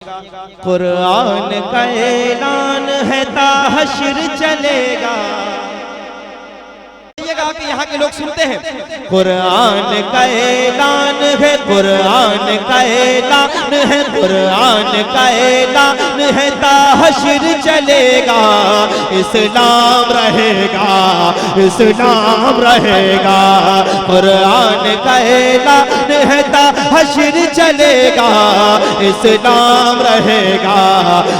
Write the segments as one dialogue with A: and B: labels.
A: कुरान का ऐलान है ता हश्र चलेगा। कि यहाँ के लोग सुनते हैं कुरान का ऐलान है, कुरान का ऐलान है, कुरान का ऐलान है ता हश्र चलेगा। इस्लाम रहेगा, इस्लाम रहेगा। कुरान का ऐलान है ता हश्र चलेगा। इस्लाम रहेगा,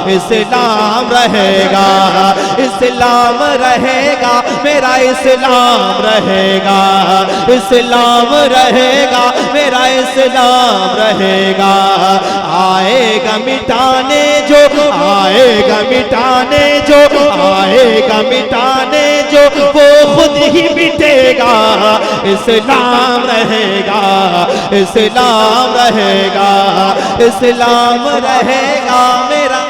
A: इस्लाम रहेगा, इस्लाम रहेगा, मेरा इस्लाम रहेगा, इस्लाम रहेगा, मेरा इस्लाम रहेगा। आएगा मिटाने जो, आएगा मिटाने जो, आएगा मिटाने जो, वो खुद ही मिटेगा। इस्लाम रहेगा, इस्लाम रहेगा, इस्लाम रहेगा, मेरा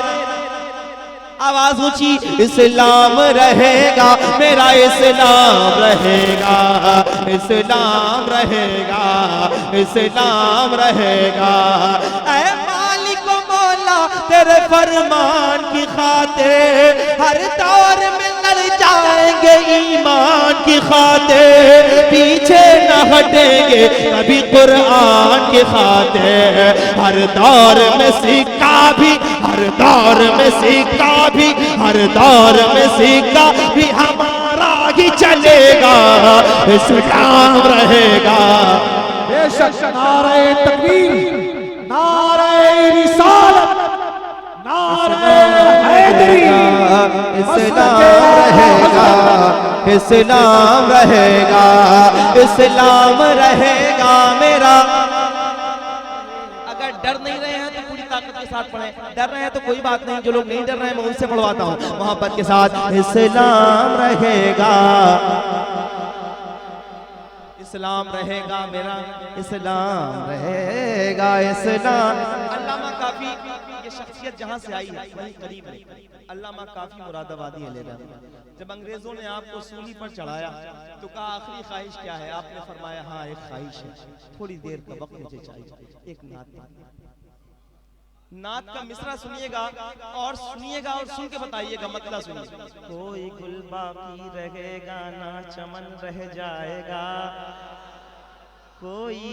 A: आवाज ऊंची, इस्लाम रहेगा, मेरा इस्लाम रहेगा, इस्लाम रहेगा, इस्लाम रहेगा। ऐ मालिक मौला तेरे फरमान की खातिर हर दौर में लड़ जाएंगे ईमान की खातिर, पीछे न हटेंगे कभी कुरान की खातिर। हर दौर में सिक्का भी, हर दौर में सिक्का भी, हर दौर में सिक्का भी हमारा ही चलेगा। इस्लाम रहेगा।
B: बेशक नारे तकबीर, नारे रिसालत, नारे हैदरी,
A: इस्लाम रहेगा, इस्लाम रहेगा, इस्लाम रहेगा, मेरा। अगर डर नहीं रहे हैं तो पूरी ताकत के साथ पढ़ें, डर रहे हैं तो कोई बात नहीं, जो लोग नहीं डर रहे हैं मैं उनसे पढ़वाता हूँ मोहब्बत के साथ। इस्लाम रहेगा, इस्लाम रहेगा, मेरा इस्लाम रहेगा, इस्लाम। अल्लामा काफी ये शख्सियत जहाँ से आई है वहीं करीब है। अल्लामा काफी मुरादाबादी है लेना। जब अंग्रेजों ने आपको सूली पर चढ़ाया तो कहा आखिरी ख्वाहिश क्या है? आपने फरमाया हाँ एक ख्वाहिश है, थोड़ी देर का वक्त मुझे चाहिए। एक नात का मिसरा सुनिएगा और सुनिएगा और सुन के बताइएगा, मतलब सुनिए। कोई गुल बाकी रहेगा ना चमन रह जाएगा, कोई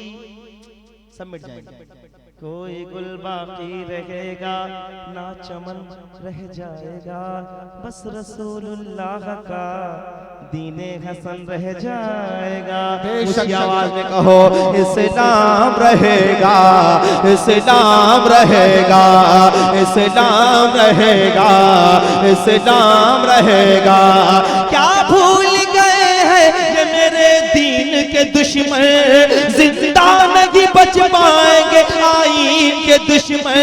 A: सब मिट जाएगा। कोई गुल बाकी रहेगा ना चमन रह जाएगा, बस रसूलुल्लाह का दीने हसन रह जाएगा। उसी आवाज में कहो इस्लाम रहेगा, इस्लाम रहेगा, इस्लाम रहेगा, इस्लाम रहेगा। क्या भूल गए हैं ये मेरे दीन के दुश्मन, जिंदा नहीं बच पाएंगे आईन के दुश्मन।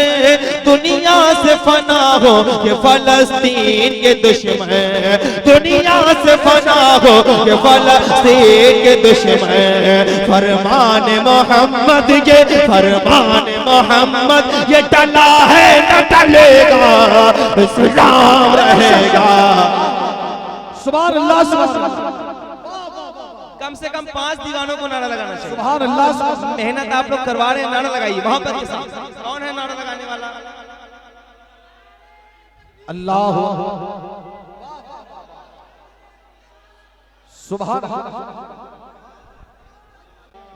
A: दुनिया से फना हो के फलस्तीन के दुश्मन, दुनिया से फना हो के फलस्तीन के दुश्मन। फरमान मोहम्मद ये, फरमान मोहम्मद ये टला है न टलेगा। इस्लाम रहेगा।
B: सुभान अल्लाह, सुभान अल्लाह।
A: कम से कम 5 दीवानों को नारा लगाना चाहिए।
B: सुभान अल्लाह।
A: मेहनत आप लोग करवा रहे हैं, नारा लगाइए मोहब्बत के साथ। कौन है नारा लगाने वाला?
B: अल्लाह। सुभान अल्लाह।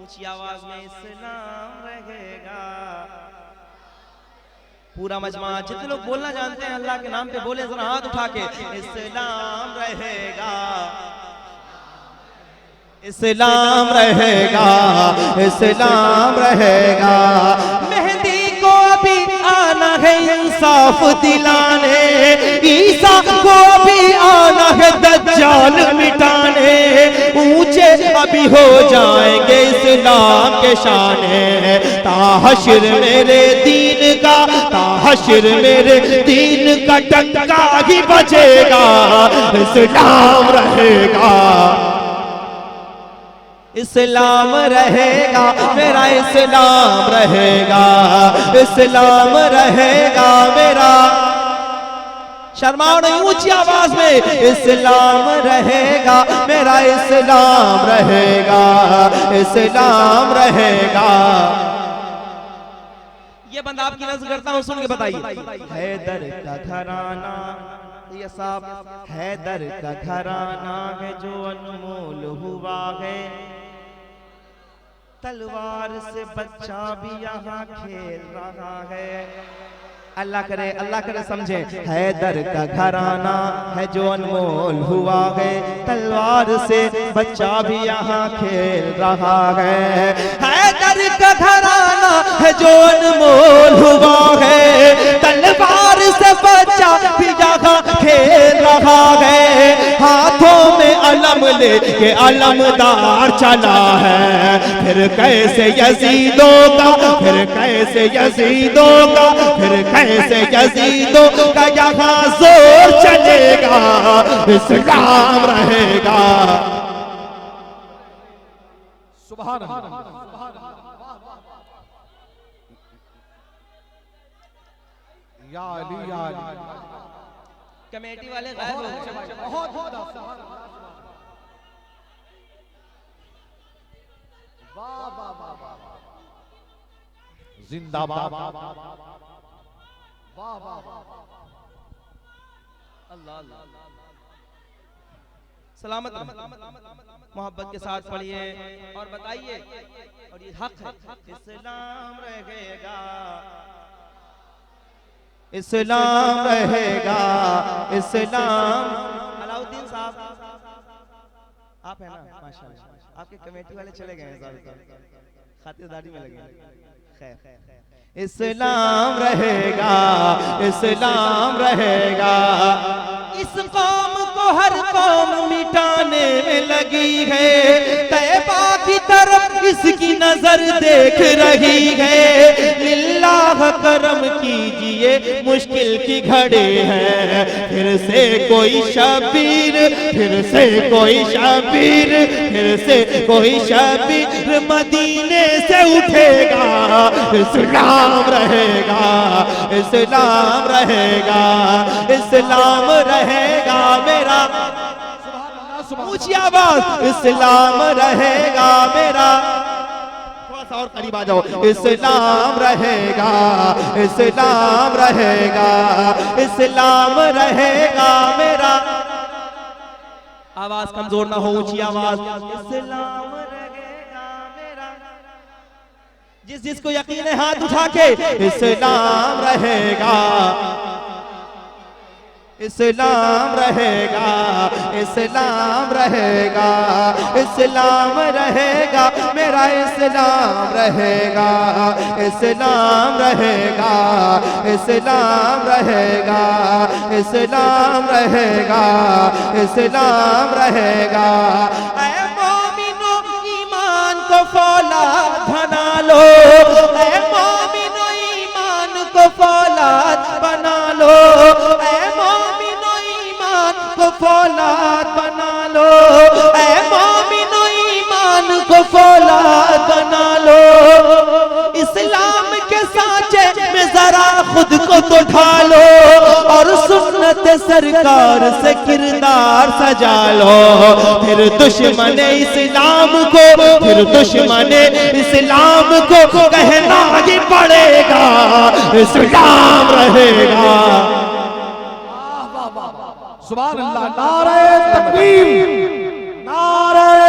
A: ऊंची आवाज में इस्लाम रहेगा। पूरा मजमा जितने लोग बोलना जानते हैं अल्लाह के नाम पे बोले जरा हाथ उठा के, इस्लाम रहेगा, इस्लाम रहेगा, इस्लाम रहेगा। मेहंदी को अभी आना है इंसाफ दिलाने, ईसा को अभी आना है दज्जाल मिटाने। ऊंचे अभी हो जाएंगे इस्लाम के शाने, ताहश्र मेरे दीन का, ताहश्र मेरे दीन का टंका ही बजेगा। इस्लाम रहेगा, इस्लाम रहेगा, मेरा इस्लाम रहेगा, इस्लाम रहेगा, मेरा। शर्माओ नहीं, ऊंची आवाज में इस्लाम रहेगा, मेरा इस्लाम रहेगा, इस्लाम रहेगा। ये बंदा आपकी नज़र करता हूँ, सुन के बताइए। हैदर का घराना, ये साहब हैदर का घराना है जो अनमोल हुआ है, तलवार से बच्चा भी यहाँ खेल रहा है। अल्लाह करे समझे। हैदर का घराना है जो अनमोल हुआ है, तलवार से बच्चा भी यहाँ खेल रहा है। हैदर का घराना है जो अनमोल हुआ है, तलवार से बच्चा भी यहाँ खेल रहा है। हाथों में अलम लेके अलमदार चला है, फिर कैसे यजीदों का, फिर कैसे यजीदों का, फिर कैसे यजीदों का यहाँ जोर चलेगा, इस्लाम रहेगा।
B: सुभान अल्लाह। या अली या अली।
A: कमेटी वाले गायब हो गए।
B: बहुत वाह वाह वाह, जिंदाबाद, वाह वाह,
A: अल्लाह सलामत मोहब्बत के साथ पढ़िए और बताइए। और ये हक है, इस्लाम रहेगा, इस्लाम रहेगा, इस्लाम। अलाउद्दीन साहब आप है ना, माशाल्लाह। आपके कमेटी वाले चले गए, खातिरदारी में लगे। खैर, इस्लाम रहेगा, इस्लाम रहेगा। इस कौम को हर कौम मिटाने में लगी है, तैबा की तरफ इसकी नजर देख रही है। लिल्लाह करम कीजिए, मुश्किल की घड़ी है, फिर से कोई शबीर, फिर से कोई शबीर, फिर से कोई शबीर मदीने से उठेगा। इस्लाम रहेगा, इस्लाम रहेगा, इस्लाम रहेगा मेरा। ऊंची आवाज, इस्लाम रहेगा मेरा। थोड़ा सा और करीब आ जाओ। इस्लाम रहेगा, इस्लाम रहेगा, इस्लाम रहेगा मेरा। आवाज कमजोर ना हो, ऊंची आवाज। इस्लाम रहेगा मेरा। जिसको यकीन है हाथ उठा के, इस्लाम रहेगा, इस्लाम रहेगा, इस्लाम रहेगा, इस्लाम रहेगा मेरा। इस्लाम रहेगा, इस्लाम रहेगा, इस्लाम रहेगा, इस्लाम रहेगा, इस्लाम रहेगा। ऐ मोमिनो ईमान को फौलाद बना लो, ऐ मोमिनो ईमान को फौलाद बना लो, फौलाद बना लो, ऐ मोमिनो ईमान को फौलाद बना लो। इस्लाम के सांचे में जरा खुद को तो ढालो, और सुन्नत सरकार से किरदार सजा लो। फिर दुश्मन इस्लाम को, फिर दुश्मन इस्लाम को कहना ही पड़ेगा, इस्लाम रहेगा।
B: सुभान अल्लाह। नारे तकबीर, नारे